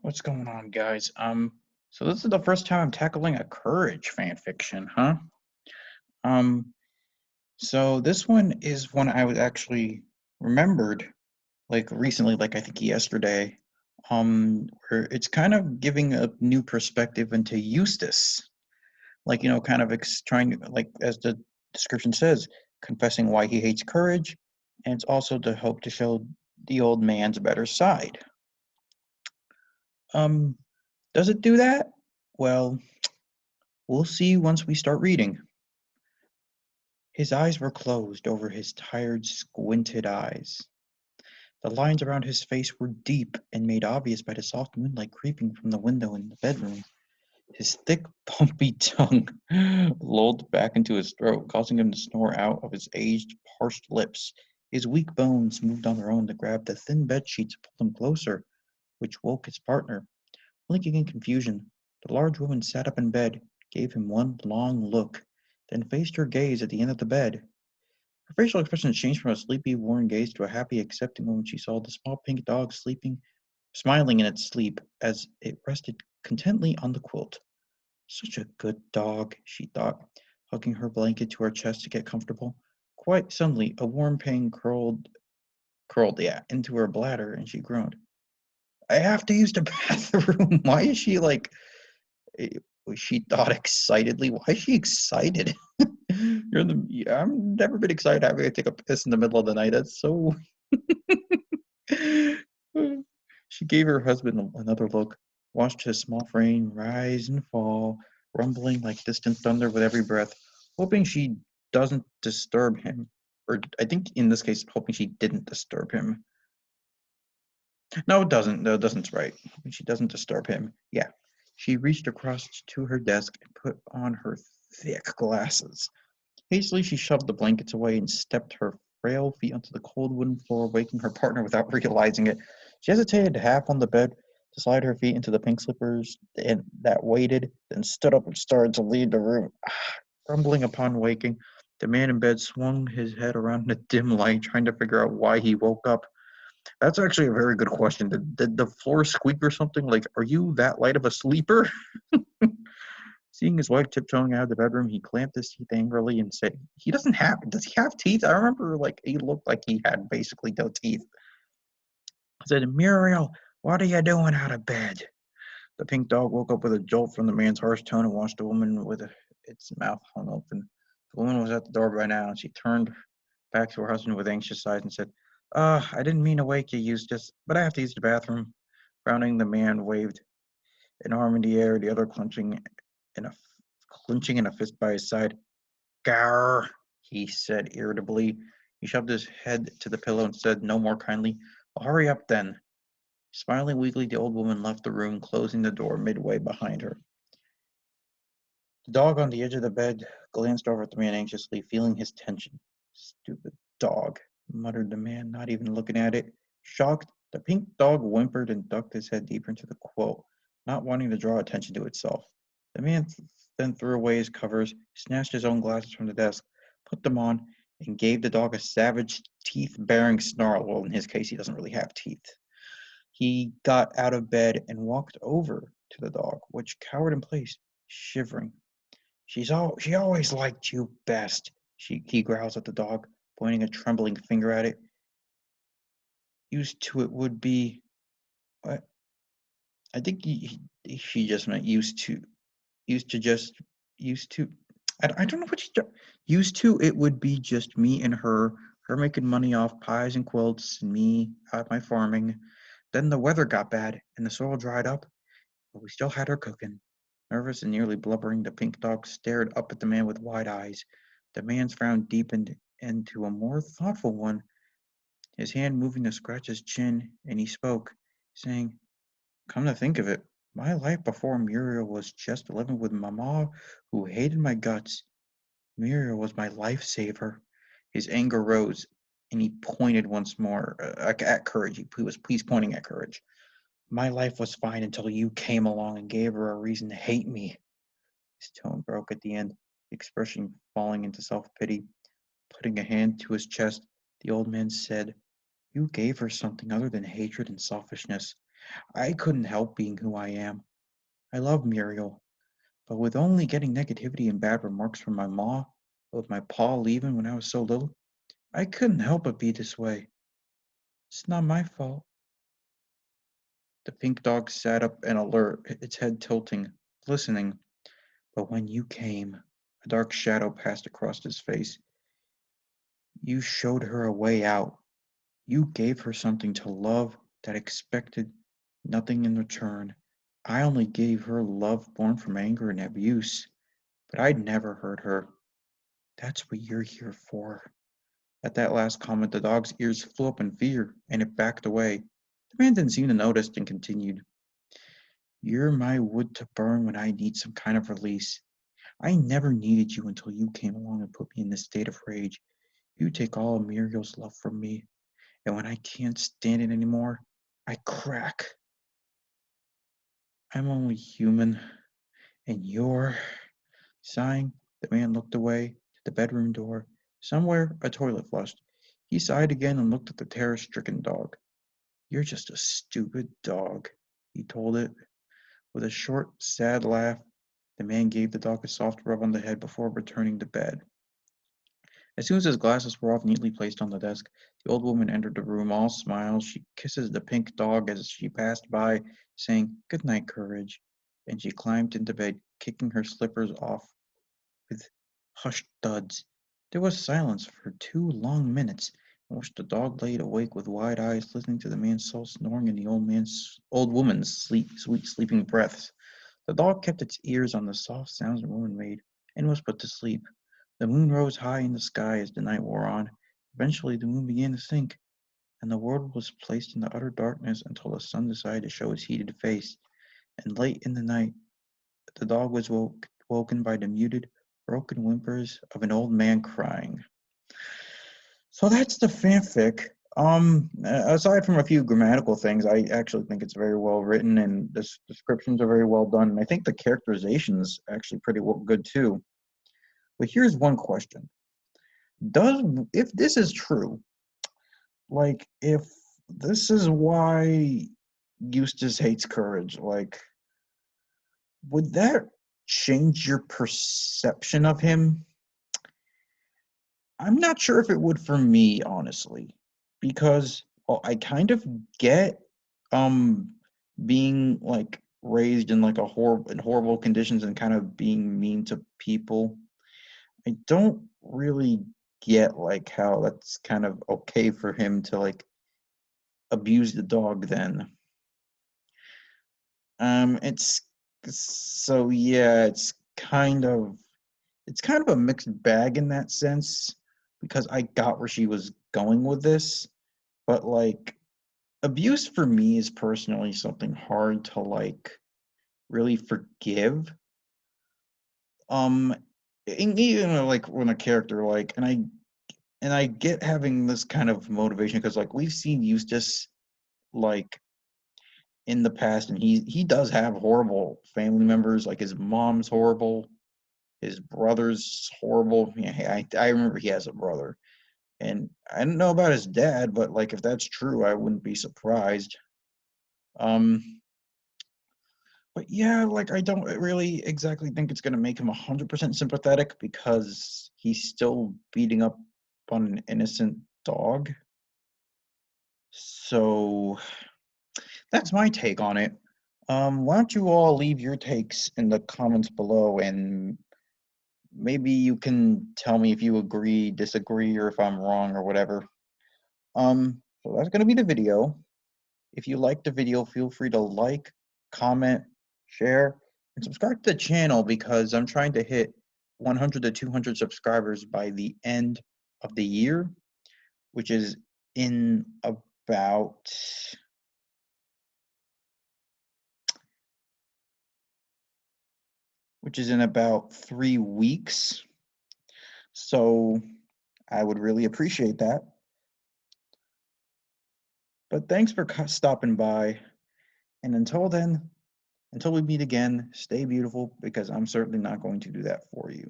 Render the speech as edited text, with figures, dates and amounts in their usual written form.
What's going on, guys? So this is the first time I'm tackling a courage fan fiction, huh? Um, so this one is one I was actually remembered like recently, like I think yesterday. Where it's kind of giving a new perspective into Eustace, like kind of trying to, like as the description says, confessing why he hates courage, and it's also to hope to show the old man's better side. Um, does it do that? Well, we'll see once we start reading. His eyes were closed over his tired, squinted eyes. The lines around his face were deep and made obvious by the soft moonlight creeping from the window in the bedroom. His thick, bumpy tongue lolled back into his throat, causing him to snore out of his aged, parched lips. His weak bones moved on their own to grab the thin bed sheets and pull them closer, which woke his partner. Blinking in confusion, the large woman sat up in bed, gave him one long look, then faced her gaze at the end of the bed. Her facial expression changed from a sleepy, worn gaze to a happy, accepting one when she saw the small pink dog smiling in its sleep as it rested contently on the quilt. Such a good dog, she thought, hugging her blanket to her chest to get comfortable. Quite suddenly, a warm pain curled into her bladder, and she groaned. I have to use the bathroom. Why is she like eh, she thought excitedly. Why is she excited? I've never been excited having to take a piss in the middle of the night. That's so. She gave her husband another look, watched his small frame rise and fall, rumbling like distant thunder with every breath, hoping she doesn't disturb him. Or I think in this case, hoping she didn't disturb him. No, it doesn't. No, it doesn't. Right. She doesn't disturb him. Yeah. She reached across to her desk and put on her thick glasses. Hastily, she shoved the blankets away and stepped her frail feet onto the cold wooden floor, waking her partner without realizing it. She hesitated half on the bed to slide her feet into the pink slippers and that waited, then stood up and started to leave the room. Grumbling upon waking, the man in bed swung his head around in the dim light, trying to figure out why he woke up. That's actually a very good question. Did the floor squeak or something? Like, are you that light of a sleeper? Seeing his wife tiptoeing out of the bedroom, he clamped his teeth angrily and said, does he have teeth? I remember, like, he looked like he had basically no teeth. I said, Muriel, what are you doing out of bed? The pink dog woke up with a jolt from the man's harsh tone and watched the woman with its mouth hung open. The woman was at the door by now, and she turned back to her husband with anxious eyes and said, I didn't mean to wake you, Eustace, but I have to use the bathroom. Frowning, the man waved an arm in the air, the other in a clenching in a fist by his side. Gar, he said irritably. He shoved his head to the pillow and said no more kindly, well, hurry up then. Smiling weakly, the old woman left the room, closing the door midway behind her. The dog on the edge of the bed glanced over at the man anxiously, feeling his tension. Stupid dog, muttered the man, not even looking at it. Shocked, the pink dog whimpered and ducked his head deeper into the quilt, not wanting to draw attention to itself. The man then threw away his covers, snatched his own glasses from the desk, put them on, and gave the dog a savage, teeth-baring snarl. Well, in his case, he doesn't really have teeth. He got out of bed and walked over to the dog, which cowered in place, shivering. She always liked you best. He growls at the dog, pointing a trembling finger at it. Used to it would be. What? I think she just meant used to. Used to just. Used to. I don't know what used to. It would be just me and her. Her making money off pies and quilts, and me out my farming. Then the weather got bad, and the soil dried up, but we still had her cooking. Nervous and nearly blubbering, the pink dog stared up at the man with wide eyes. The man's frown deepened into a more thoughtful one, his hand moving to scratch his chin, and he spoke, saying, come to think of it, my life before Muriel was just living with Mama, who hated my guts. Muriel was my lifesaver. His anger rose, and he pointed once more at Courage. He was please pointing at Courage. My life was fine until you came along and gave her a reason to hate me. His tone broke at the end, the expression falling into self-pity. Putting a hand to his chest, the old man said, you gave her something other than hatred and selfishness. I couldn't help being who I am. I love Muriel, but with only getting negativity and bad remarks from my ma, with my pa leaving when I was so little, I couldn't help but be this way. It's not my fault. The pink dog sat up and alert, its head tilting, listening. But when you came, a dark shadow passed across his face. You showed her a way out. You gave her something to love that expected nothing in return. I only gave her love born from anger and abuse, but I'd never hurt her. That's what you're here for. At that last comment, the dog's ears flew up in fear, and it backed away. The man didn't seem to notice and continued. You're my wood to burn when I need some kind of release. I never needed you until you came along and put me in this state of rage. You take all of Muriel's love from me, and when I can't stand it anymore, I crack. I'm only human, and you're... Sighing, the man looked away to the bedroom door. Somewhere, a toilet flushed. He sighed again and looked at the terror-stricken dog. You're just a stupid dog, he told it. With a short, sad laugh, the man gave the dog a soft rub on the head before returning to bed. As soon as his glasses were off, neatly placed on the desk, the old woman entered the room, all smiles. She kisses the pink dog as she passed by, saying, Good night, Courage. And she climbed into bed, kicking her slippers off with hushed thuds. There was silence for 2 long minutes, in which the dog laid awake with wide eyes, listening to the man's soul snoring and the old woman's sweet sleeping breaths. The dog kept its ears on the soft sounds the woman made, and was put to sleep. The moon rose high in the sky as the night wore on. Eventually, the moon began to sink, and the world was placed in the utter darkness until the sun decided to show its heated face. And late in the night, the dog was woken by the muted, broken whimpers of an old man crying. So that's the fanfic. Aside from a few grammatical things, I actually think it's very well written, and the descriptions are very well done. And I think the characterization is actually pretty good too. But here's one question: Does if this is true, like if this is why Eustace hates Courage, like would that change your perception of him? I'm not sure if it would for me, honestly, because well, I kind of get um being like raised in like a horrible conditions and kind of being mean to people. I don't really get like how that's kind of okay for him to like abuse the dog then. It's so yeah, it's kind of a mixed bag in that sense because I got where she was going with this, but like abuse for me is personally something hard to like really forgive. Um even like when a character like and I get having this kind of motivation because like we've seen Eustace like in the past and he does have horrible family members, like his mom's horrible, his brother's horrible. Yeah, I remember he has a brother. And I don't know about his dad, but like if that's true, I wouldn't be surprised. Um, but yeah, like I don't really exactly think it's gonna make him 100% sympathetic because he's still beating up on an innocent dog. So that's my take on it. Why don't you all leave your takes in the comments below and maybe you can tell me if you agree, disagree, or if I'm wrong or whatever. So that's gonna be the video. If you liked the video, feel free to like, comment, share, and subscribe to the channel because I'm trying to hit 100 to 200 subscribers by the end of the year, which is in about which is in about 3 weeks. So I would really appreciate that. But thanks for stopping by. And until then, until we meet again, stay beautiful because I'm certainly not going to do that for you.